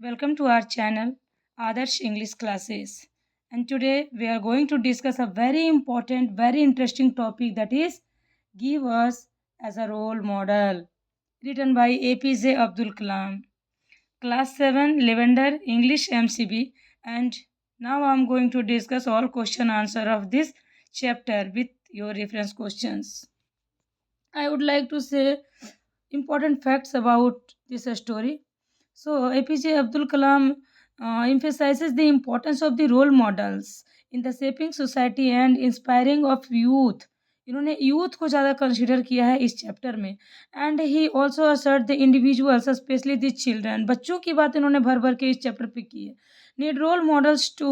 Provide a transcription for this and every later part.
Welcome to our channel Adarsh English Classes. And today we are going to discuss a very important, very interesting topic, that is Give Us as a Role Model, written by APJ Abdul Kalam. Class 7 Lavender English MCB, and now I am going to discuss all question answer of this chapter with your reference questions. I would like to say important facts about this story. So, APJ Abdul Kalam emphasizes the importance of the role models in the shaping society and inspiring of youth. इन्होंने youth को ज़्यादा consider किया है इस chapter में. And he also assert the individuals specially the children. बच्चों की बात इन्होंने भर भर के इस चैप्टर पे की है. Need role models to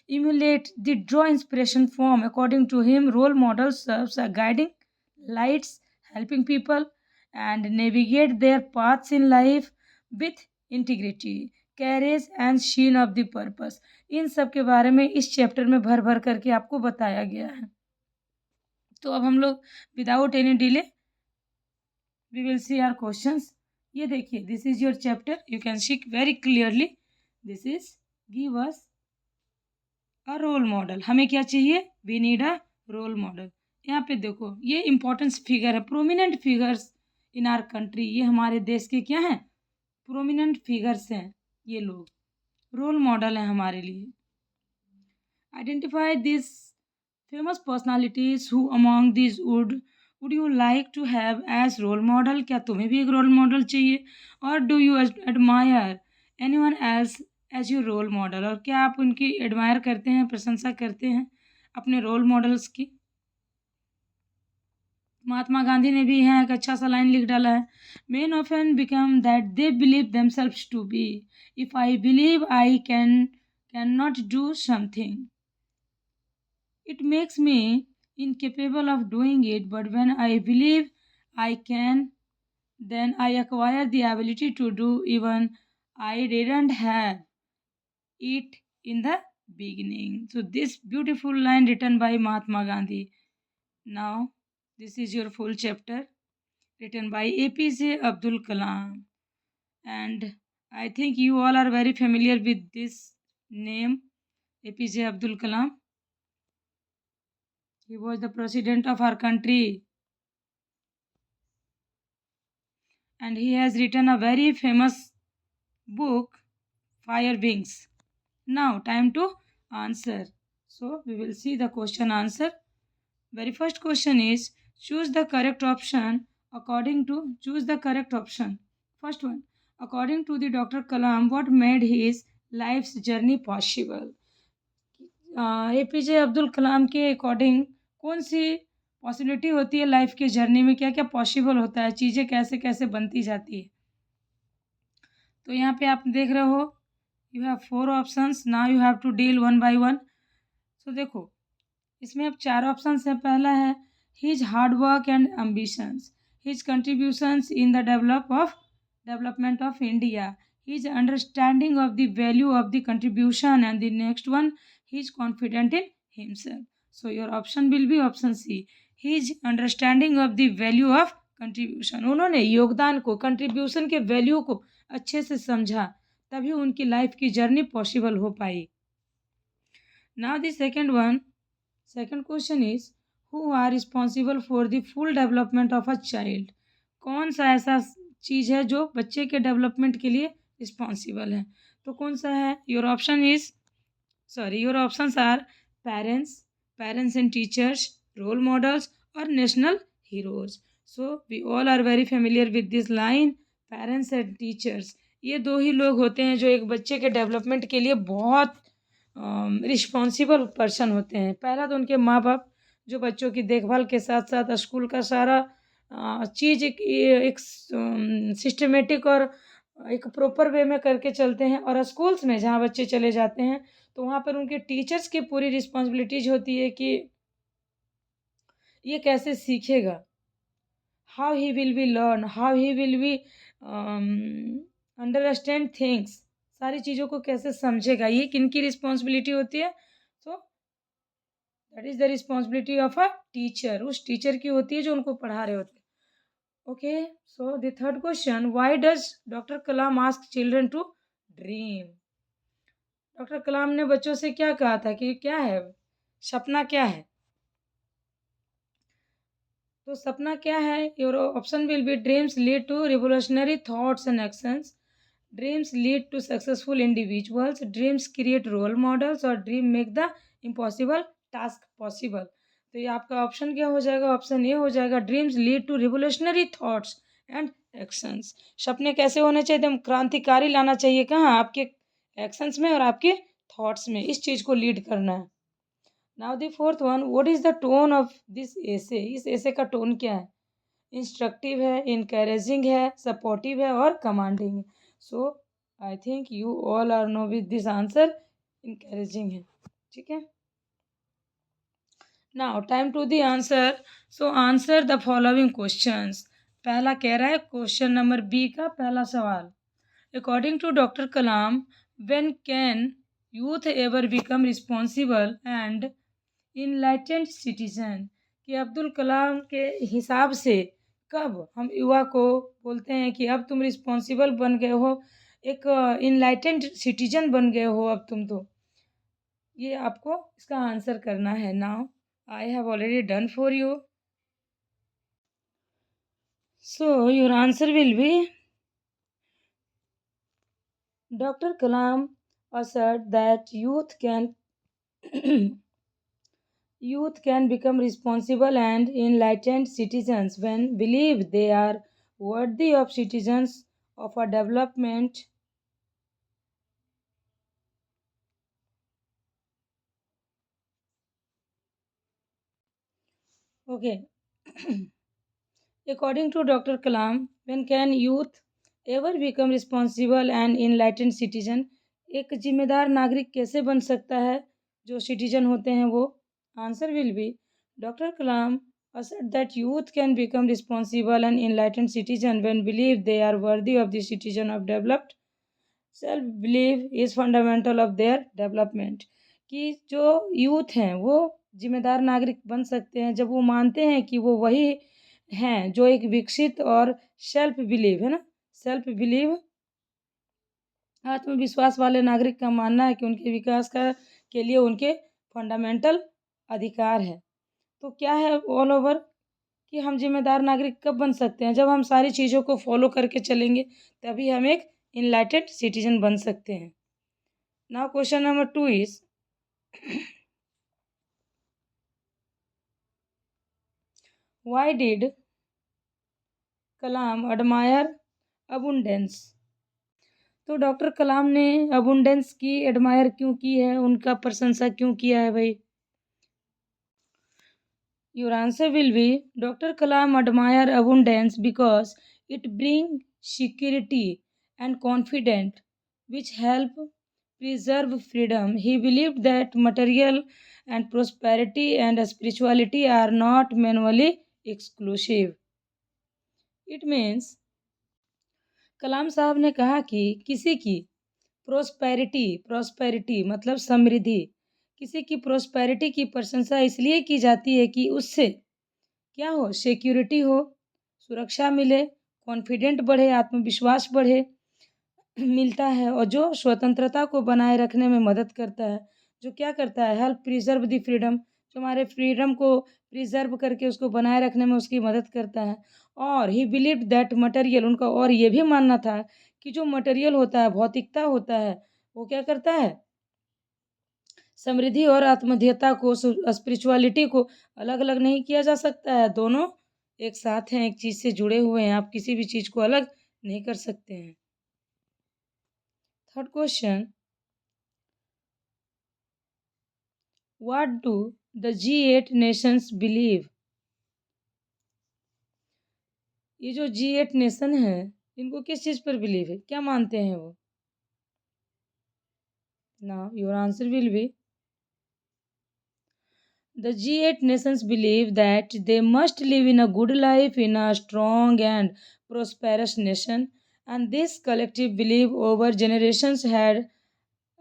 emulate the draw inspiration from. According to him, role models serves as guiding lights, helping people and navigate their paths in life with integrity, courage and sheen of the purpose. इन सब के बारे में इस chapter में भर भर करके आपको बताया गया है. तो अब हम लोग without any delay we will see our questions. ये देखिए, this is your chapter, you can see very clearly. This is give us a role model. हमें क्या चाहिए? We need a role model. यहाँ पे देखो, ये इंपॉर्टेंस फिगर है, prominent figures in our country. ये हमारे देश के क्या हैं? प्रोमिनेंट फिगर्स हैं. ये लोग रोल मॉडल हैं हमारे लिए. Identify this famous personalities who among this would you like to have as role model. क्या तुम्हें भी एक रोल मॉडल चाहिए? और do you admire anyone else as you role model. और क्या आप उनकी एडमायर करते हैं, प्रशंसा करते हैं अपने रोल मॉडल्स की? महात्मा गांधी ने भी यहाँ एक अच्छा सा लाइन लिख डाला है. Men often become that they believe themselves to be. If I believe I can not do something, it makes me incapable of doing it, but when I believe I can, then I acquire the ability to do even I didn't have it in the beginning. So this beautiful line written by Mahatma Gandhi. Now this is your full chapter written by APJ Abdul Kalam, and I think you all are very familiar with this name, APJ Abdul Kalam. He was the president of our country, and he has written a very famous book, Fire Wings. Now time to answer. So we will see the question answer. Very first question is, choose the correct option. Choose the correct option. First one, according to the Dr. Kalam, what made his life's journey possible? APJ Abdul Kalam के according कौन सी possibility होती है life के journey में? क्या क्या possible होता है, चीज़ें कैसे कैसे बनती जाती है? तो यहाँ पे आप देख रहे हो, you have 4 options. Now you have to deal one by one. So देखो, इसमें अब 4 ऑप्शंस हैं. पहला है his hard work and ambitions, his contributions in the development of India, his understanding of the value of the contribution, and the next one, he is confident in himself. So your option will be option C, his understanding of the value of contribution. उन्होंने योगदान को, contribution के value को अच्छे से समझा, तभी उनकी लाइफ की जर्नी पॉसिबल हो पाई. Now the second question is, who are responsible for the full development of a child. कौन सा ऐसा चीज़ है जो बच्चे के डेवलपमेंट के लिए रिस्पॉन्सिबल है? तो कौन सा है? Your options are parents and teachers, role models और national heroes. So we all are very familiar with this line, parents and teachers. ये दो ही लोग होते हैं जो एक बच्चे के डेवलपमेंट के लिए बहुत रिस्पॉन्सिबल पर्सन होते हैं. पहला तो उनके माँ बाप, जो बच्चों की देखभाल के साथ साथ स्कूल का सारा चीज़ एक सिस्टमेटिक और एक प्रॉपर वे में करके चलते हैं. और स्कूल्स में जहाँ बच्चे चले जाते हैं तो वहाँ पर उनके टीचर्स की पूरी रिस्पॉन्सिबिलिटीज होती है कि ये कैसे सीखेगा, how he will be learn, how he will be understand things, सारी चीज़ों को कैसे समझेगा, ये किनकी रिस्पॉन्सिबिलिटी होती है? So that is the responsibility of a teacher. उस टीचर की होती है जो उनको पढ़ा रहे होते हैं. Okay, so the third question, why does Dr. Kalam ask children to dream. Doctor Kalam ने बच्चों से क्या कहा था कि क्या है सपना, क्या है? तो सपना क्या है? Your option will be dreams lead to revolutionary thoughts and actions, dreams lead to successful individuals, dreams create role models और dream make the impossible task possible. तो ये आपका ऑप्शन क्या हो जाएगा? ऑप्शन ए हो जाएगा, dreams lead to revolutionary thoughts and actions. सपने कैसे होने चाहिए? एकदम क्रांतिकारी लाना चाहिए, कहाँ? आपके एक्शंस में और आपके थॉट्स में, इस चीज़ को लीड करना है। Now the fourth one, what is the tone of this एसे? इस एसे का टोन क्या है? इंस्ट्रक्टिव है, इनकरेजिंग है, सपोर्टिव है और कमांडिंग है। So I think you all are know with this answer, encouraging है। ठीक है, now time to the answer. So answer the following questions. पहला कह रहा है क्वेश्चन नंबर बी का पहला सवाल, according to doctor Kalam, when can youth ever become responsible and enlightened citizen? कि अब्दुल कलाम के हिसाब से कब हम युवा को बोलते हैं कि अब तुम रिस्पॉन्सिबल बन गए हो, एक इनलाइटेंड सिटीजन बन गए हो अब तुम? तो ये आपको इसका आंसर करना है। Now I have already done for you, so your answer will be doctor Kalam asserted that youth can become responsible and enlightened citizens when believe they are worthy of citizens of a development. Okay. According to Dr. Kalam, when can youth ever become responsible and enlightened citizen? एक जिम्मेदार नागरिक कैसे बन सकता है? जो citizen होते हैं वो। Answer will be doctor Kalam asserted that youth can become responsible and enlightened citizen when believe they are worthy of the citizen of developed. Self belief is fundamental of their development. कि जो youth हैं वो जिम्मेदार नागरिक बन सकते हैं जब वो मानते हैं कि वो वही हैं जो एक विकसित और सेल्फ बिलीव है ना, सेल्फ बिलीव आत्मविश्वास वाले नागरिक का मानना है कि उनके विकास का के लिए उनके फंडामेंटल अधिकार है। तो क्या है ऑल ओवर कि हम जिम्मेदार नागरिक कब बन सकते हैं? जब हम सारी चीज़ों को फॉलो करके चलेंगे, तभी हम एक इनलाइटेड सिटीजन बन सकते हैं। Now question number 2 is why did Kalam admire abundance? तो डॉक्टर कलाम ने अबुंडेंस की एडमायर क्यों की है, उनका प्रशंसा क्यों किया है भाई? Your answer will be doctor Kalam admire abundance because it bring security and confident which help preserve freedom. He believed that material and prosperity and spirituality are not mutually exclusive. It means कलाम साहब ने कहा कि किसी की prosperity मतलब समृद्धि, किसी की prosperity की प्रशंसा इसलिए की जाती है कि उससे क्या हो? सिक्योरिटी हो, सुरक्षा मिले, कॉन्फिडेंट बढ़े, आत्मविश्वास बढ़े मिलता है, और जो स्वतंत्रता को बनाए रखने में मदद करता है। जो क्या करता है? हेल्प प्रिजर्व द फ्रीडम, जो हमारे फ्रीडम को प्रिजर्व करके उसको बनाए रखने में उसकी मदद करता है। और ही बिलीव्ड दैट मटेरियल, उनका और ये भी मानना था कि जो मटेरियल होता है, भौतिकता होता है, वो क्या करता है? समृद्धि और आत्मधेयता को, स्पिरिचुअलिटी को अलग अलग नहीं किया जा सकता है, दोनों एक साथ हैं, एक चीज़ से जुड़े हुए हैं, आप किसी भी चीज़ को अलग नहीं कर सकते हैं। Third question, what do the G8 Nations believe? ये जो G8 नेशन है, इनको किस चीज़ पर बिलीव है, क्या मानते हैं वो? Now your answer will B the G8 nations believe that they must live in a good life in a strong and prosperous nation, and this collective belief over generations had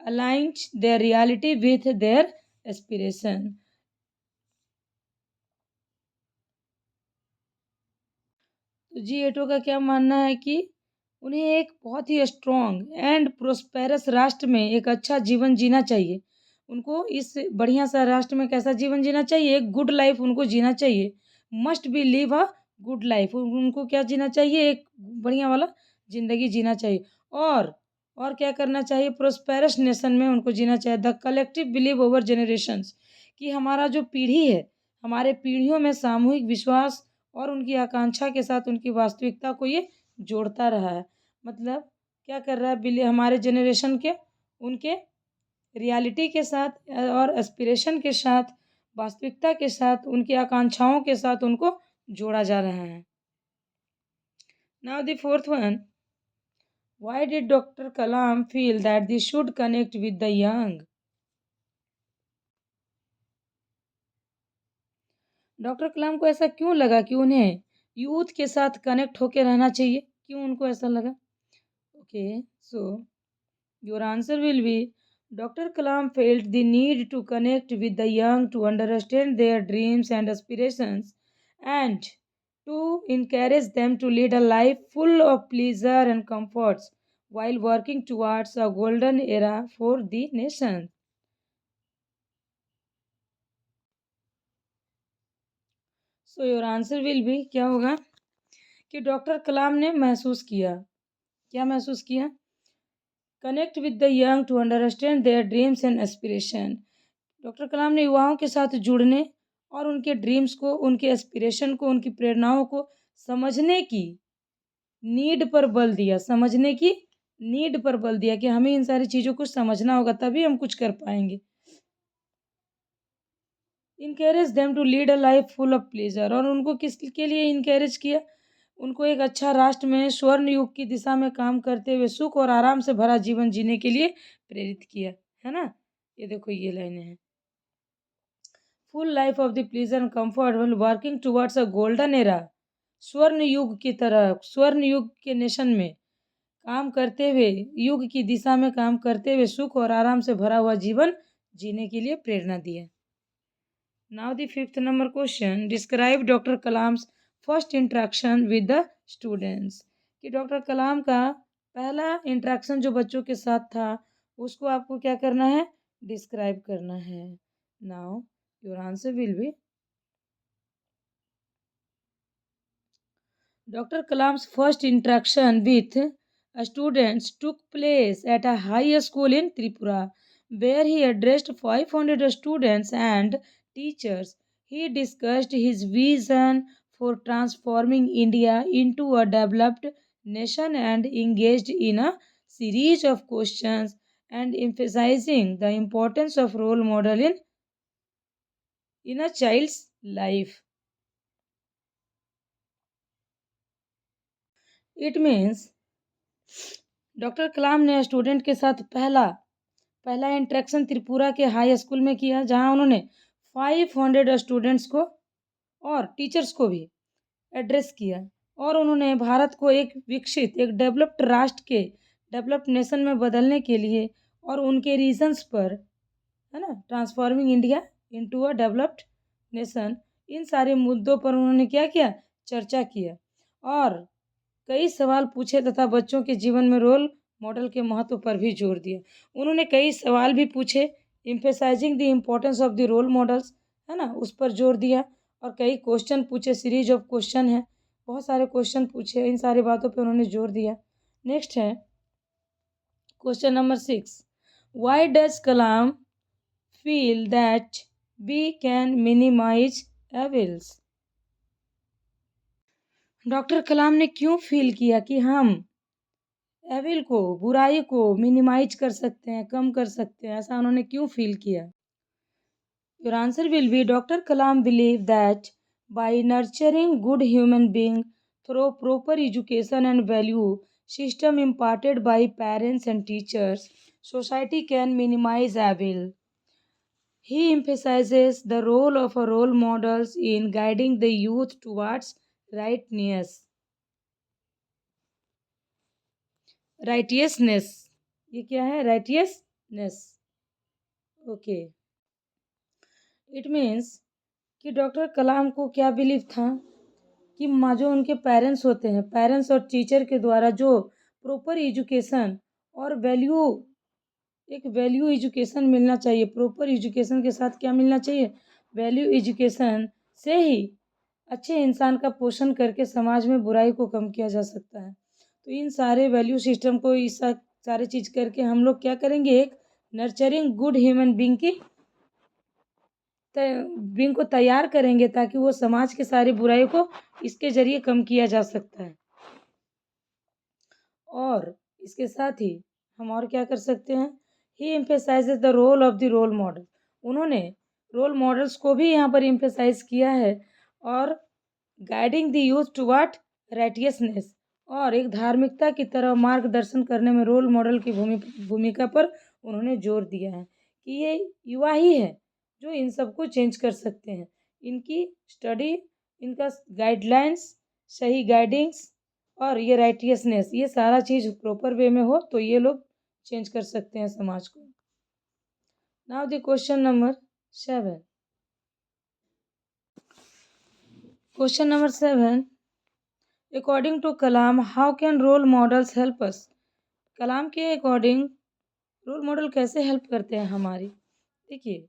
aligned their reality with their aspiration. तो G8 का क्या मानना है कि उन्हें एक बहुत ही strong and prosperous राष्ट्र में एक अच्छा जीवन जीना चाहिए। उनको इस बढ़िया सा राष्ट्र में कैसा जीवन जीना चाहिए? एक गुड लाइफ उनको जीना चाहिए। Must be live a good life. उनको क्या जीना चाहिए? एक बढ़िया वाला ज़िंदगी जीना चाहिए। और क्या करना चाहिए? प्रोस्पेरस नेशन में उनको जीना चाहिए। The collective believe over generations, कि हमारा जो पीढ़ी है, हमारे पीढ़ियों में सामूहिक विश्वास और उनकी आकांक्षा के साथ उनकी वास्तविकता को ये जोड़ता रहा है। मतलब क्या कर रहा है? हमारे जनरेशन के उनके रियलिटी के साथ और एस्पिरेशन के साथ, वास्तविकता के साथ, उनकी आकांक्षाओं के साथ उनको जोड़ा जा रहा है। Now the fourth one, why did doctor Kalam feel that they should connect with the young? Doctor Kalam को ऐसा क्यों लगा कि उन्हें यूथ के साथ कनेक्ट होकर रहना चाहिए? क्यों उनको ऐसा लगा? Okay, so your answer will be Dr. Kalam felt the need to connect with the young to understand their dreams and aspirations and to encourage them to lead a life full of pleasure and comforts while working towards a golden era for the nation. So your answer will be क्या होगा कि doctor Kalam ने महसूस किया, क्या महसूस किया? Connect with the young to understand their dreams and aspiration. Doctor Kalam ने युवाओं के साथ जुड़ने और उनके ड्रीम्स को, उनके एस्पिरेशन को, उनकी प्रेरणाओं को समझने की नीड पर बल दिया। समझने की नीड पर बल दिया कि हमें इन सारी चीज़ों को समझना होगा, तभी हम कुछ कर पाएंगे। Encourage them to lead a life full of pleasure, और उनको किसके लिए इनकरेज किया? उनको एक अच्छा राष्ट्र में स्वर्ण युग की दिशा में काम करते हुए सुख और आराम से भरा जीवन जीने के लिए प्रेरित किया, है ना? ये देखो ये लाइनें हैं। Full life of the pleaser and comfort wheel working towards a golden era. स्वर्ण युग की तरह, स्वर्ण युग के नेशन में काम करते हुए, युग की दिशा में काम करते हुए सुख और आराम से भरा हुआ जीवन जीने के लिए प्रेरणा दिया। Now the fifth number question, describe Dr. Kalam's first interaction with the students। कि डॉक्टर कलाम का पहला इंटरेक्शन जो बच्चों के साथ था, उसको आपको क्या करना है? डिस्क्राइब करना है। Now your answer will B Dr. Kalam's first interaction with students took place at a high school in Tripura, where he addressed 500 students and teachers. He discussed his vision for transforming India into a developed nation and engaged in a series of questions and emphasizing the importance of role model in a child's life. It means doctor Kalam ने student के साथ पहला interaction Tripura के high school में किया, जहां उन्होंने 500 students को और टीचर्स को भी एड्रेस किया, और उन्होंने भारत को एक विकसित, एक डेवलप्ड राष्ट्र के, डेवलप्ड नेशन में बदलने के लिए और उनके रीजन्स पर, है ना, transforming India into a developed nation, इन सारे मुद्दों पर उन्होंने क्या किया? चर्चा किया और कई सवाल पूछे तथा बच्चों के जीवन में रोल मॉडल के महत्व पर भी जोर दिया। उन्होंने कई सवाल भी पूछे, emphasizing the importance of the role models, है ना, उस पर जोर दिया, और कई क्वेश्चन पूछे, सीरीज ऑफ क्वेश्चन है, बहुत सारे क्वेश्चन पूछे, इन सारी बातों पे उन्होंने जोर दिया। नेक्स्ट है question number 6, why does Kalam feel that we can minimise evils? Doctor Kalam ने क्यों फील किया कि हम एविल को, बुराई को मिनिमाइज कर सकते हैं, कम कर सकते हैं? ऐसा उन्होंने क्यों फील किया? Your answer will be doctor Kalam believe that by nurturing good human being through proper education and value system imparted by parents and teachers, society can minimize evil. He emphasizes the role of a role models in guiding the youth towards rightness, righteousness. ये क्या है? Righteousness. Okay, it means कि doctor Kalam को क्या believe था कि जो उनके पेरेंट्स होते हैं, पेरेंट्स और टीचर के द्वारा जो प्रॉपर एजुकेशन और वैल्यू, एक वैल्यू एजुकेशन मिलना चाहिए। प्रॉपर एजुकेशन के साथ क्या मिलना चाहिए? वैल्यू एजुकेशन से ही अच्छे इंसान का पोषण करके समाज में बुराई को कम किया जा सकता है। तो इन सारे वैल्यू सिस्टम को, इस सारे चीज़ करके हम लोग क्या करेंगे, एक नर्चरिंग गुड ह्यूमन बींग को तैयार करेंगे, ताकि वो समाज के सारी बुराई को इसके जरिए कम किया जा सकता है। और इसके साथ ही हम और क्या कर सकते हैं? He emphasises the role of the role model. उन्होंने रोल मॉडल्स को भी यहाँ पर एम्फेसाइज किया है, और guiding the youth toward righteousness, और एक धार्मिकता की तरह मार्गदर्शन करने में रोल मॉडल की भूमिका पर उन्होंने जोर दिया है कि ये युवा ही है जो इन सबको चेंज कर सकते हैं। इनकी स्टडी, इनका गाइडलाइंस, सही गाइडिंग्स और ये राइटियसनेस, ये सारा चीज़ प्रॉपर वे में हो तो ये लोग चेंज कर सकते हैं समाज को। Now the question number 7। Question number 7, according to Kalam how can role models help us? Kalam के अकॉर्डिंग रोल मॉडल कैसे हेल्प करते हैं हमारी? देखिए,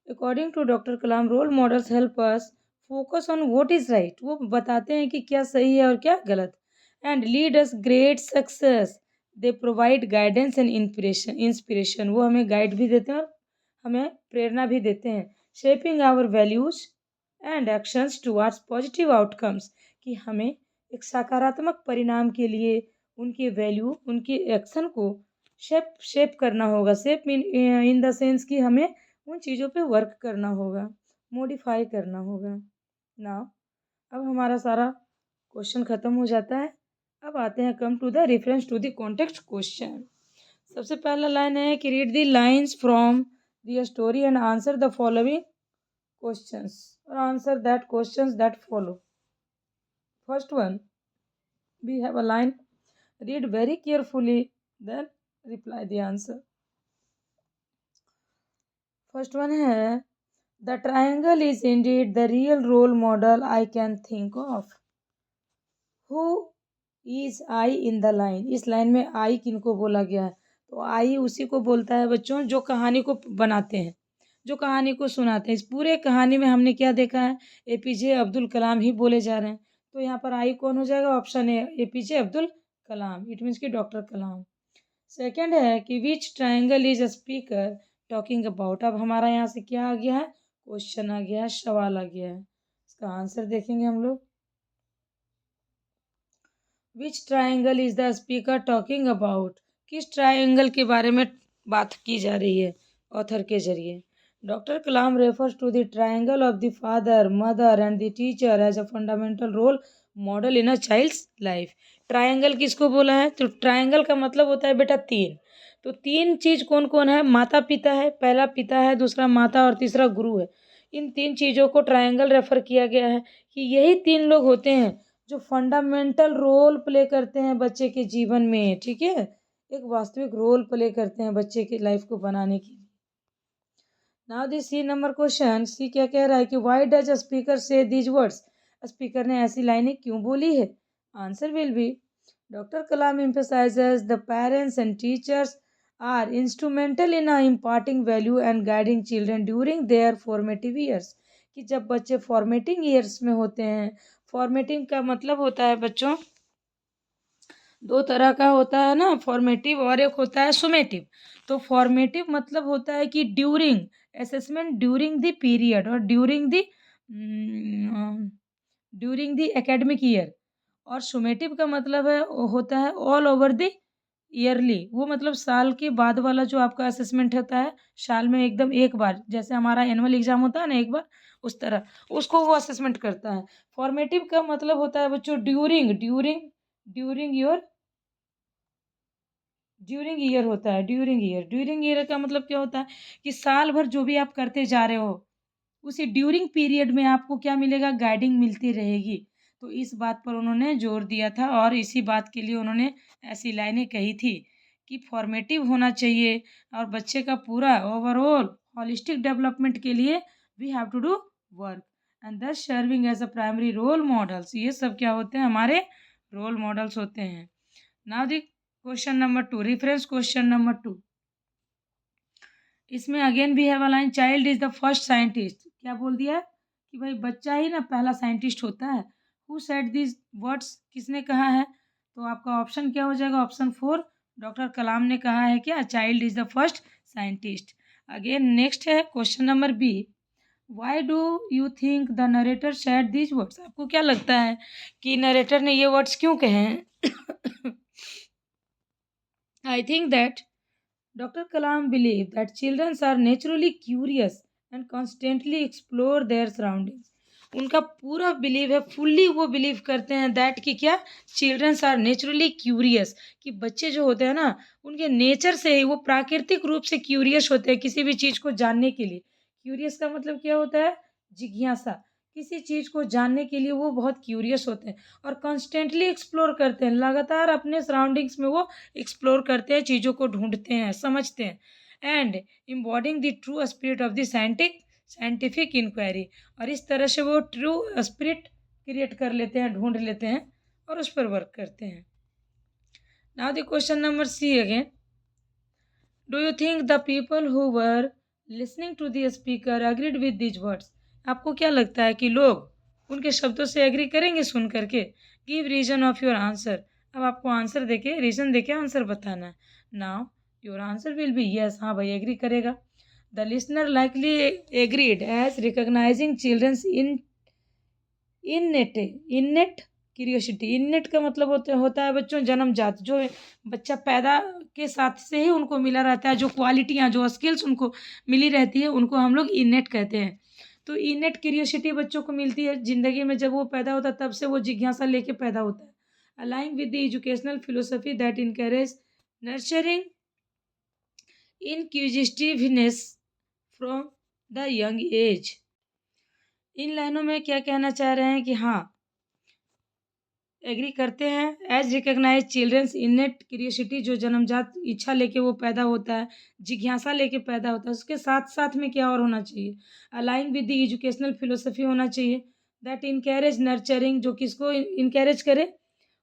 according to doctor Kalam role models help us focus on what is right. वो बताते हैं कि क्या सही है और क्या गलत, and lead us great success. They provide guidance and inspiration. वो हमें गाइड भी देते हैं और हमें प्रेरणा भी देते हैं। Shaping our values and actions towards positive outcomes, कि हमें एक सकारात्मक परिणाम के लिए उनकी वैल्यू, उनकी एक्शन को शेप करना होगा। शेप इन द सेंस कि हमें उन चीज़ों पे वर्क करना होगा, मॉडिफाई करना होगा ना। अब हमारा सारा क्वेश्चन ख़त्म हो जाता है। अब आते हैं come to the reference to the context question. सबसे पहला लाइन है कि read the lines from the story and answer the following questions, और answer that questions that follow. First one, we have a line, read very carefully then reply the answer. First one है, the triangle is indeed the real role model I can think of. Who is I in the line? इस line में I किनको बोला गया है? तो I उसी को बोलता है बच्चों जो कहानी को बनाते हैं, जो कहानी को सुनाते हैं। इस पूरे कहानी में हमने क्या देखा है? एपीजे अब्दुल कलाम ही बोले जा रहे हैं। तो यहाँ पर आई कौन हो जाएगा? Option A, APJ Abdul Kalam. It means कि डॉक्टर कलाम। सेकंड है कि which triangle is a speaker talking about. अब हमारा यहाँ से क्या आ गया है? क्वेश्चन आ गया है, सवाल आ गया है। इसका आंसर देखेंगे हम लोग। Which triangle is the speaker talking about? किस ट्रायंगल के बारे में बात की जा रही है ऑथर के जरिए? Doctor Kalam refers to the triangle of the father, mother and the teacher as a fundamental role model in a child's life. Triangle किसको बोला है? तो ट्रायंगल का मतलब होता है बेटा तीन। तो तीन चीज कौन कौन है? माता पिता है, पहला पिता है, दूसरा माता और तीसरा गुरु है। इन तीन चीजों को ट्रायंगल रेफर किया गया है कि यही तीन लोग होते हैं जो फंडामेंटल रोल प्ले करते हैं बच्चे के जीवन में। ठीक है, एक वास्तविक रोल प्ले करते हैं बच्चे की लाइफ को बनाने के लिए। Now this C number question, C क्या कह रहा है कि why does a speaker say these words? Speaker ने ऐसी लाइनें क्यों बोली है? Answer will be, doctor Kalam emphasizes the parents and teachers are instrumental in imparting value and guiding children during their formative years। कि जब बच्चे फॉर्मेटिंग ईयर्स में होते हैं, फॉर्मेटिंग का मतलब होता है बच्चों, दो तरह का होता है ना, फॉर्मेटिव और एक होता है सुमेटिव। तो फॉर्मेटिव मतलब होता है कि during assessment, during the period और ड्यूरिंग द एकेडमिक ईयर। और सुमेटिव का मतलब है होता है ऑल ओवर द ईयरली। वो मतलब साल के बाद वाला जो आपका असेसमेंट होता है, साल में एकदम एक बार, जैसे हमारा एनुअल एग्जाम होता है ना एक बार, उस तरह उसको वो असेसमेंट करता है। फॉर्मेटिव का मतलब होता है बच्चों during during during your during year होता है। ड्यूरिंग ईयर का मतलब क्या होता है कि साल भर जो भी आप करते जा रहे हो, उसी ड्यूरिंग पीरियड में आपको क्या मिलेगा? गाइडिंग मिलती रहेगी। तो इस बात पर उन्होंने जोर दिया था और इसी बात के लिए उन्होंने ऐसी लाइनें कही थी कि फॉर्मेटिव होना चाहिए और बच्चे का पूरा ओवरऑल हॉलिस्टिक डेवलपमेंट के लिए we have to do work and thus serving as a primary role models. ये सब क्या होते हैं? हमारे रोल मॉडल्स होते हैं। Now the question number 2, reference question number 2, इसमें अगेन भी है वाला line, child is the first scientist. क्या बोल दिया कि भाई बच्चा ही ना पहला साइंटिस्ट होता है। हु सेड दिस वर्ड्स, किसने कहा है? तो आपका ऑप्शन क्या हो जाएगा? ऑप्शन 4, डॉक्टर कलाम ने कहा है क्या? Child is the first scientist. Again next है question number B, why do you think the narrator said this words. आपको क्या लगता है कि नरेटर ने ये वर्ड्स क्यों कहे हैं? I think that Dr. Kalam believed that children are naturally curious and constantly explore their surroundings. उनका पूरा बिलीव है, फुल्ली वो बिलीव करते हैं दैट कि क्या, चिल्ड्रंस आर नेचुरली क्यूरियस, कि बच्चे जो होते हैं ना उनके नेचर से ही वो प्राकृतिक रूप से क्यूरियस होते हैं किसी भी चीज़ को जानने के लिए। क्यूरियस का मतलब क्या होता है? जिज्ञासा। किसी चीज़ को जानने के लिए वो बहुत क्यूरियस होते हैं और कॉन्स्टेंटली एक्सप्लोर करते हैं, लगातार अपने सराउंडिंग्स में वो एक्सप्लोर करते हैं, चीज़ों को ढूंढते हैं, समझते हैं। And embodying the true spirit of the scientific inquiry, और इस तरह से वो ट्रू स्पिरिट क्रिएट कर लेते हैं, ढूंढ लेते हैं और उस पर वर्क करते हैं। Now the question number C again, do you think the people who were listening to the speaker agreed with these words. आपको क्या लगता है कि लोग उनके शब्दों से एग्री करेंगे सुन करके? Give reason of your answer. अब आपको आंसर देके, रीजन देके आंसर बताना है। Now your answer will be yes, हाँ भाई एग्री करेगा। The listener likely agreed as recognizing children's innate curiosity. Innate का मतलब होता है बच्चों जन्मजात, जो बच्चा पैदा के साथ से ही उनको मिला रहता है, जो क्वालिटियाँ, जो स्किल्स उनको मिली रहती है, उनको हम लोग इनेट कहते हैं। तो इनेट क्यूरियोसिटी बच्चों को मिलती है ज़िंदगी में, जब वो पैदा होता है तब से वो जिज्ञासा लेके पैदा होता है। Aligning with the educational philosophy that encourage nurturing inquisitiveness from the young age. इन लाइनों में क्या कहना चाह रहे हैं कि हाँ एग्री करते हैं। As recognize children's innate curiosity, जो जन्मजात इच्छा लेके वो पैदा होता है, जिज्ञासा लेके पैदा होता है, उसके साथ साथ में क्या और होना चाहिए? Align with the educational philosophy होना चाहिए दैट इनकरेज नर्चरिंग, जो किसको इनकरेज करे?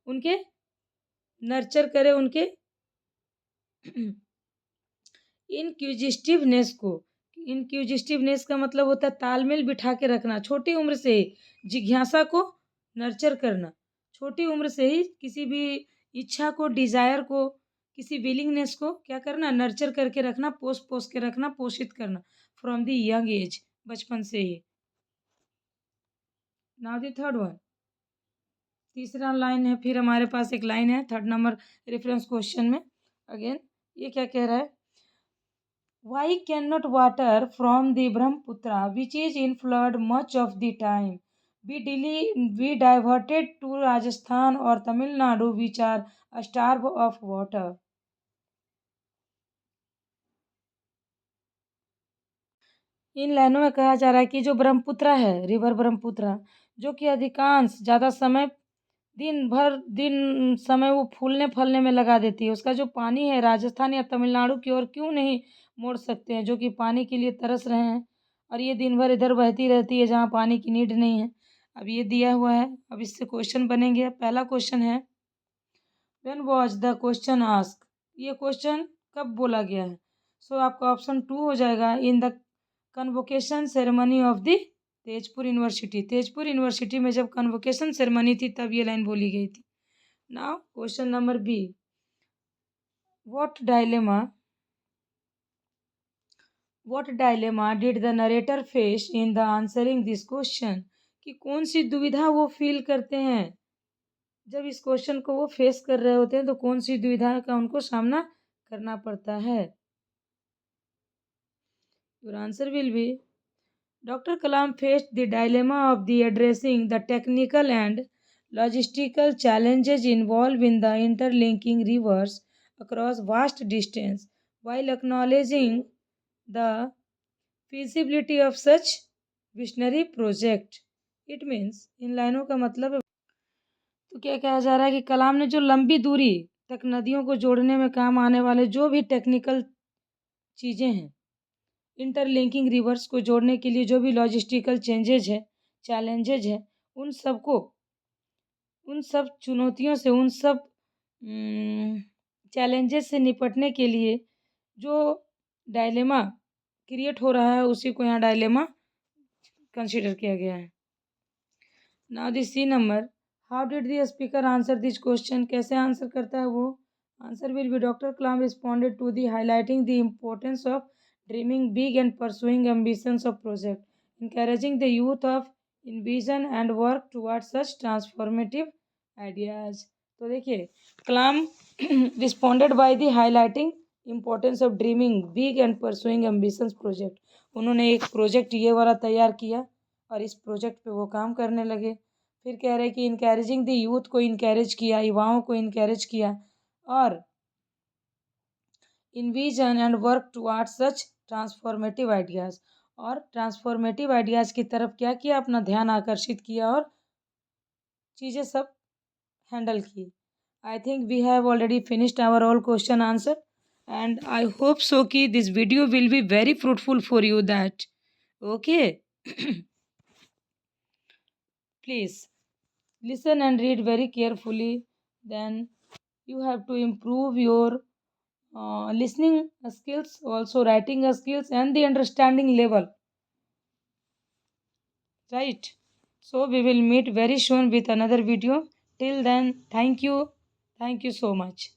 उनके नर्चर करे, उनके इनक्यूजिटिवनेस को। इनक्यूजिटिवनेस का मतलब होता है तालमेल बिठा के रखना, छोटी उम्र से ही जिज्ञासा को नर्चर करना, छोटी उम्र से ही किसी भी इच्छा को, डिज़ायर को, किसी विलिंगनेस को क्या करना? नर्चर करके रखना, पोस के रखना, पोषित करना फ्रॉम द यंग एज, बचपन से ही। नाउ द थर्ड वन, तीसरा लाइन है, फिर हमारे पास एक लाइन है थर्ड नंबर रेफरेंस क्वेश्चन में। अगेन ये क्या कह रहा है? Why cannot water from the Brahmaputra, which is in flood much of the time, be diverted to Rajasthan or Tamil Nadu, which are starved of water? इन लाइनों में कहा जा रहा है कि जो ब्रह्मपुत्र है, रिवर ब्रह्मपुत्र, जो कि अधिकांश ज़्यादा समय दिन समय वो फूलने फलने में लगा देती है, उसका जो पानी है राजस्थान या तमिलनाडु की ओर क्यों नहीं मोड़ सकते हैं, जो कि पानी के लिए तरस रहे हैं, और ये दिन भर इधर बहती रहती है जहाँ पानी की नीड नहीं है। अब ये दिया हुआ है, अब इससे क्वेश्चन बनेंगे। पहला क्वेश्चन है, when was the question ask, ये क्वेश्चन कब बोला गया है? सो आपका ऑप्शन 2 हो जाएगा, in the convocation ceremony of the Tezpur university. Tezpur university में जब कन्वोकेशन सेरेमनी थी तब ये लाइन बोली गई थी। Now question number B, what dilemma did the narrator face in the answering this question, कि कौन सी दुविधा वो फील करते हैं जब इस क्वेश्चन को वो फेस कर रहे होते हैं, तो कौन सी दुविधा का उनको सामना करना पड़ता है? Your answer will B, Dr. Kalam faced the dilemma of the addressing the technical and logistical challenges involved in the interlinking rivers across vast distance, while acknowledging the feasibility of such visionary project. It means, इन लाइनों का मतलब है, तो क्या कहा जा रहा है कि कलाम ने जो लंबी दूरी तक नदियों को जोड़ने में काम आने वाले जो भी टेक्निकल चीज़ें हैं, इंटरलिंकिंग रिवर्स को जोड़ने के लिए जो भी लॉजिस्टिकल चैलेंजेज है, उन सब चुनौतियों से, उन सब चैलेंजेस से निपटने के लिए जो डायलेमा क्रिएट हो रहा है उसी को यहाँ डायलेमा कंसिडर किया गया है. Now the C number, how did the speaker answer this question, कैसे आंसर करता है वो. Answer will be doctor Kalam responded to the highlighting the importance of dreaming big and pursuing ambitions of project, encouraging the youth of envision and work towards such transformative ideas. तो देखिए, Kalam responded by the highlighting importance of dreaming big and pursuing ambitions project. उन्होंने एक project ये वाला तैयार किया और इस प्रोजेक्ट पे वो काम करने लगे. फिर कह रहे कि इनकैरेजिंग द यूथ को इनकैरेज किया, युवाओं को इनकैरेज किया और invasion and work towards such transformative ideas, और ट्रांसफॉर्मेटिव आइडियाज़ की तरफ क्या किया, अपना ध्यान आकर्षित किया और चीज़ें सब हैंडल की. I think we have already finished our all question answer and I hope so कि this video will be very fruitful for you that. Okay. Please listen and read very carefully. Then you have to improve your listening skills, also writing skills and the understanding level, right? So we will meet very soon with another video. Till then, thank you so much.